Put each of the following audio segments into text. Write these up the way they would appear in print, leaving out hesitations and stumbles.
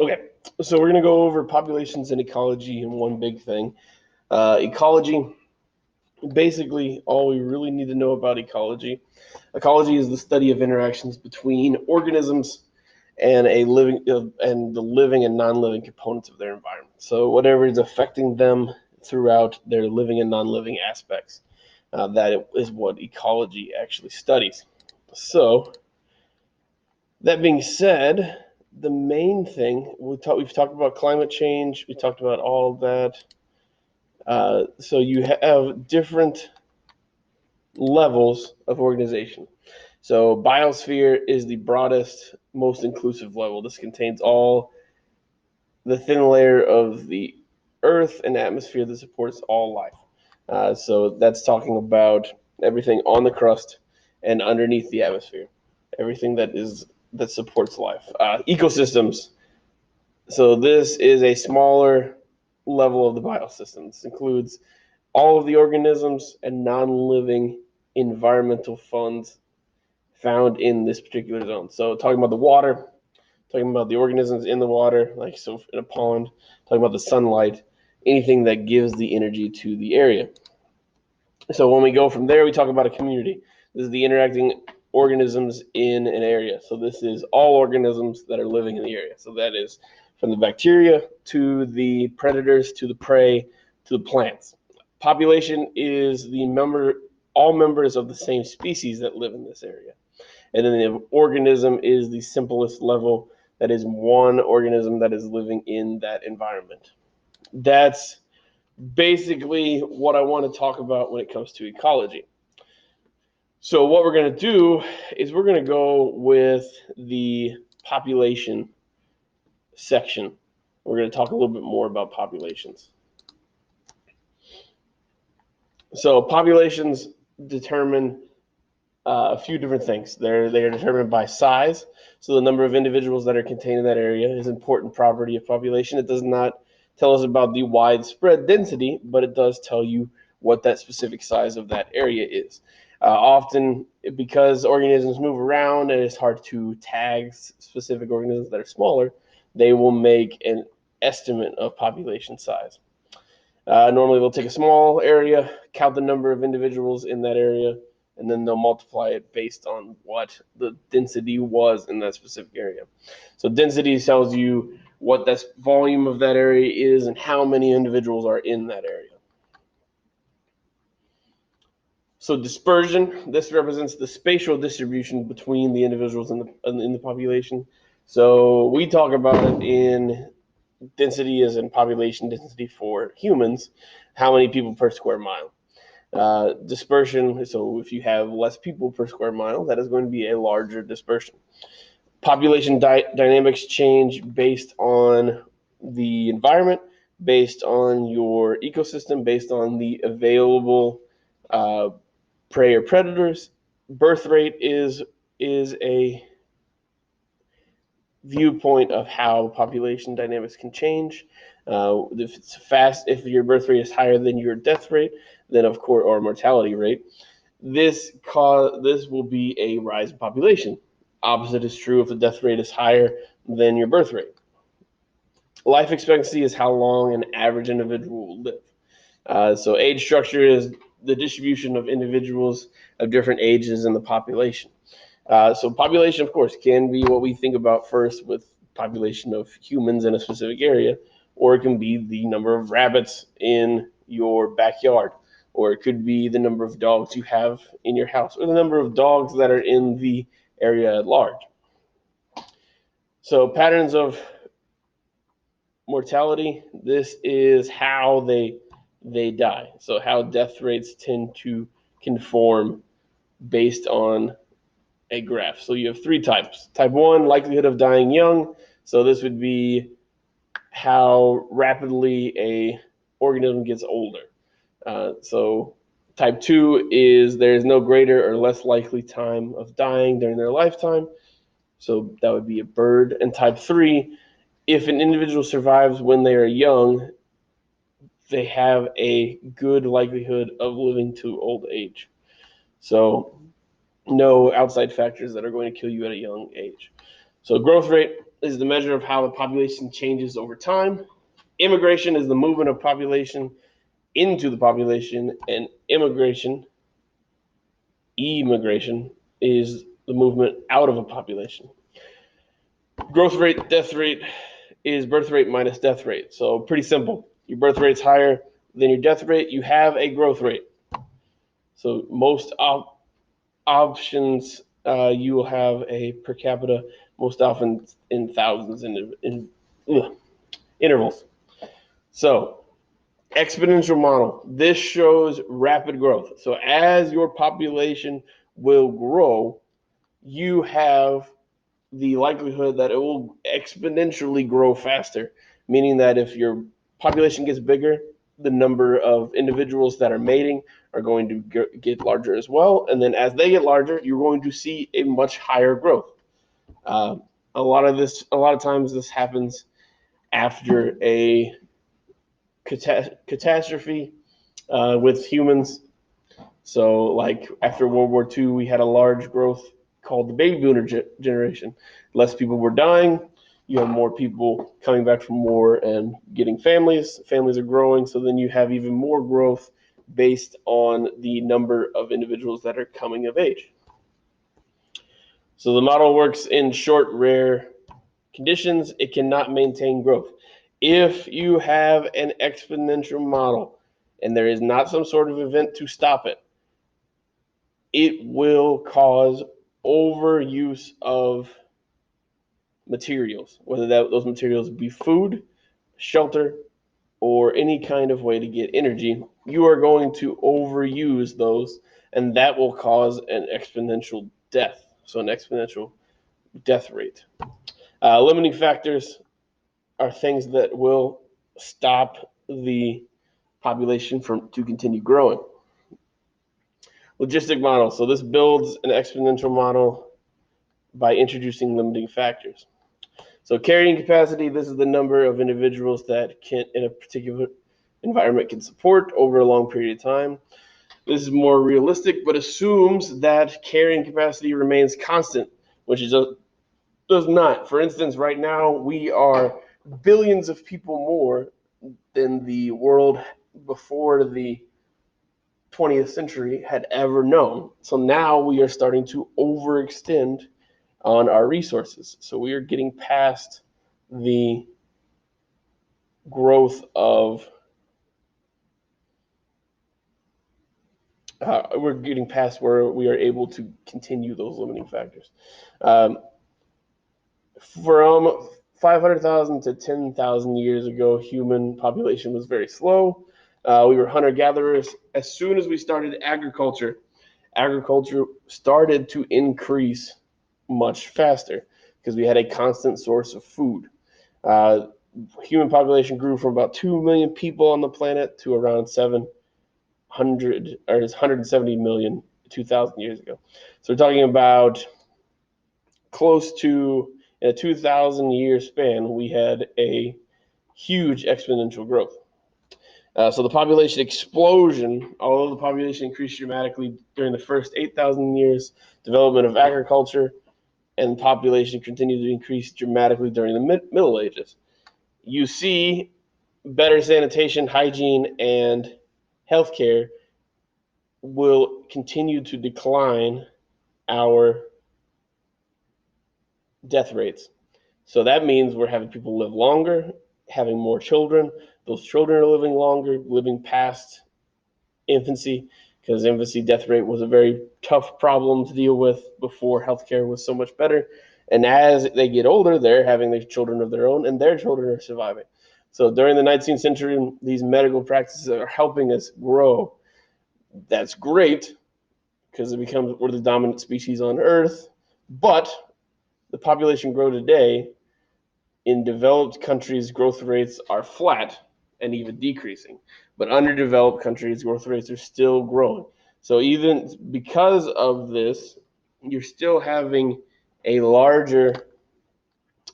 Okay, so we're going to go over populations and ecology in one big thing. Ecology, basically, all we really need to know about ecology. Ecology is the study of interactions between organisms and the living and non-living components of their environment. So whatever is affecting them throughout their living and non-living aspects, that is what ecology actually studies. So that being said, the main thing we've talked about climate change. We talked about all of that. So you have different levels of organization. So biosphere is the broadest, most inclusive level. This contains all the thin layer of the earth and atmosphere that supports all life. So that's talking about everything on the crust and underneath the atmosphere, everything that supports life. Ecosystems. So this is a smaller level of the biosystem. This includes all of the organisms and non-living environmental funds found in this particular zone. So talking about the water, talking about the organisms in the water, like so in a pond, talking about the sunlight, anything that gives the energy to the area. So when we go from there, we talk about a community. This is the interacting organisms in an area. So this is all organisms that are living in the area. So that is from the bacteria to the predators to the prey to the plants. Population is all members of the same species that live in this area. And then the organism is the simplest level. That is one organism that is living in that environment. That's basically what I want to talk about when it comes to ecology. So what we're going to do is we're going to go with the population section. We're going to talk a little bit more about populations. So populations determine a few different things. They are determined by size. So the number of individuals that are contained in that area is an important property of population. It does not tell us about the widespread density, but it does tell you what that specific size of that area is. Often, because organisms move around and it's hard to tag specific organisms that are smaller, they will make an estimate of population size. Normally, they'll take a small area, count the number of individuals in that area, and then they'll multiply it based on what the density was in that specific area. So density tells you what the volume of that area is and how many individuals are in that area. So dispersion, this represents the spatial distribution between the individuals in the population. So we talk about it in density as in population density for humans, how many people per square mile. Dispersion, so if you have less people per square mile, that is going to be a larger dispersion. Population dynamics change based on the environment, based on your ecosystem, based on the available prey or predators. Birth rate is a viewpoint of how population dynamics can change. If your birth rate is higher than your death rate, then of course, or mortality rate, this will be a rise in population. Opposite is true if the death rate is higher than your birth rate. Life expectancy is how long an average individual will live. So age structure is the distribution of individuals of different ages in the population. So population, of course, can be what we think about first with population of humans in a specific area, or it can be the number of rabbits in your backyard, or it could be the number of dogs you have in your house, or the number of dogs that are in the area at large. So patterns of mortality, this is how they die. So how death rates tend to conform based on a graph. So you have three types. Type 1, likelihood of dying young. So this would be how rapidly a organism gets older. So type 2 is there is no greater or less likely time of dying during their lifetime. So that would be a bird. And type 3, if an individual survives when they are young, they have a good likelihood of living to old age. So no outside factors that are going to kill you at a young age. So growth rate, is the measure of how the population changes over time. Immigration is the movement of population into the population, and immigration is the movement out of a population. Growth rate, death rate is birth rate minus death rate. So pretty simple. Your birth rate's higher than your death rate, you have a growth rate. So most options, you will have a per capita, most often in thousands in intervals. So exponential model. This shows rapid growth. So as your population will grow, you have the likelihood that it will exponentially grow faster, meaning that if your population gets bigger, the number of individuals that are mating are going to get larger as well. And then as they get larger, you're going to see a much higher growth. A lot of times this happens after a catastrophe with humans. So, like after World War II, we had a large growth called the baby boomer generation. Less people were dying. You have more people coming back from war and getting families. Families are growing, so then you have even more growth based on the number of individuals that are coming of age. So the model works in short, rare conditions. It cannot maintain growth. If you have an exponential model and there is not some sort of event to stop it, it will cause overuse of materials, whether those materials be food, shelter, or any kind of way to get energy. You are going to overuse those, and that will cause an exponential death. So an exponential death rate. Limiting factors are things that will stop the population to continue growing. Logistic model. So this builds an exponential model by introducing limiting factors. So carrying capacity, this is the number of individuals that can in a particular environment can support over a long period of time. This is more realistic, but assumes that carrying capacity remains constant, which it does not. For instance, right now we are billions of people more than the world before the 20th century had ever known. So now we are starting to overextend on our resources. So we are getting past the growth of we're getting past where we are able to continue those limiting factors. From 500,000 to 10,000 years ago, human population was very slow. We were hunter-gatherers. As soon as we started agriculture started to increase much faster because we had a constant source of food. Human population grew from about 2 million people on the planet to around 170 million 2,000 years ago. So we're talking about close to, in a 2,000 year span, we had a huge exponential growth. So the population explosion, although the population increased dramatically during the first 8,000 years, development of agriculture and population continued to increase dramatically during the Middle Ages. You see better sanitation, hygiene, and healthcare will continue to decline our death rates. So that means we're having people live longer, having more children. Those children are living longer, living past infancy, because infancy death rate was a very tough problem to deal with before healthcare was so much better. And as they get older, they're having their children of their own, and their children are surviving. So during the 19th century, these medical practices are helping us grow. That's great because we're the dominant species on Earth, but the population grow today. In developed countries, growth rates are flat and even decreasing, but underdeveloped countries, growth rates are still growing. So even because of this, you're still having a larger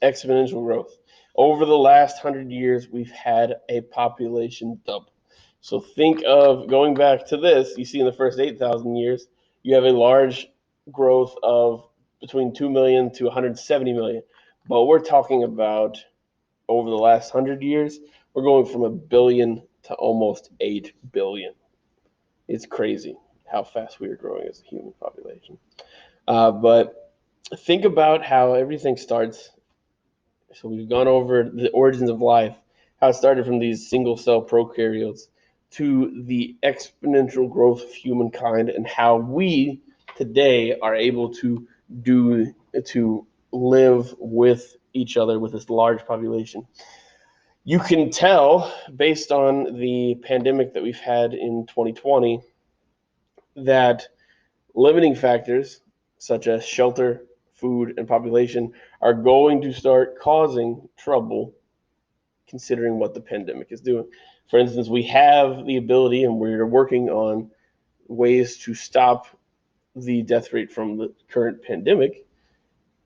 exponential growth. Over the last 100 years, we've had a population double. So think of going back to this, you see in the first 8,000 years, you have a large growth of between 2 million to 170 million. But we're talking about over the last 100 years, we're going from a billion to almost 8 billion. It's crazy how fast we are growing as a human population. But think about how everything starts. So we've gone over the origins of life, how it started from these single cell prokaryotes to the exponential growth of humankind, and how we today are able to live with each other with this large population. You can tell based on the pandemic that we've had in 2020 that limiting factors such as shelter, food, and population are going to start causing trouble considering what the pandemic is doing. For instance, we have the ability and we're working on ways to stop the death rate from the current pandemic,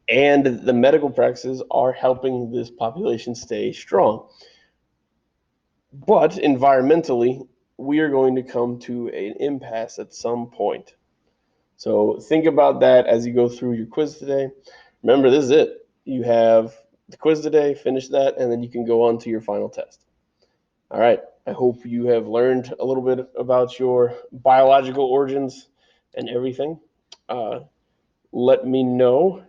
and the medical practices are helping this population stay strong. But environmentally, we are going to come to an impasse at some point. So think about that as you go through your quiz today. Remember, this is it. You have the quiz today, finish that, and then you can go on to your final test. All right. I hope you have learned a little bit about your biological origins and everything. Let me know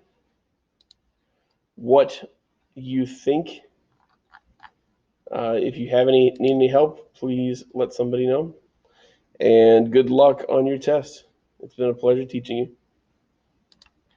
what you think. If you have need any help, please let somebody know. And good luck on your test. It's been a pleasure teaching you.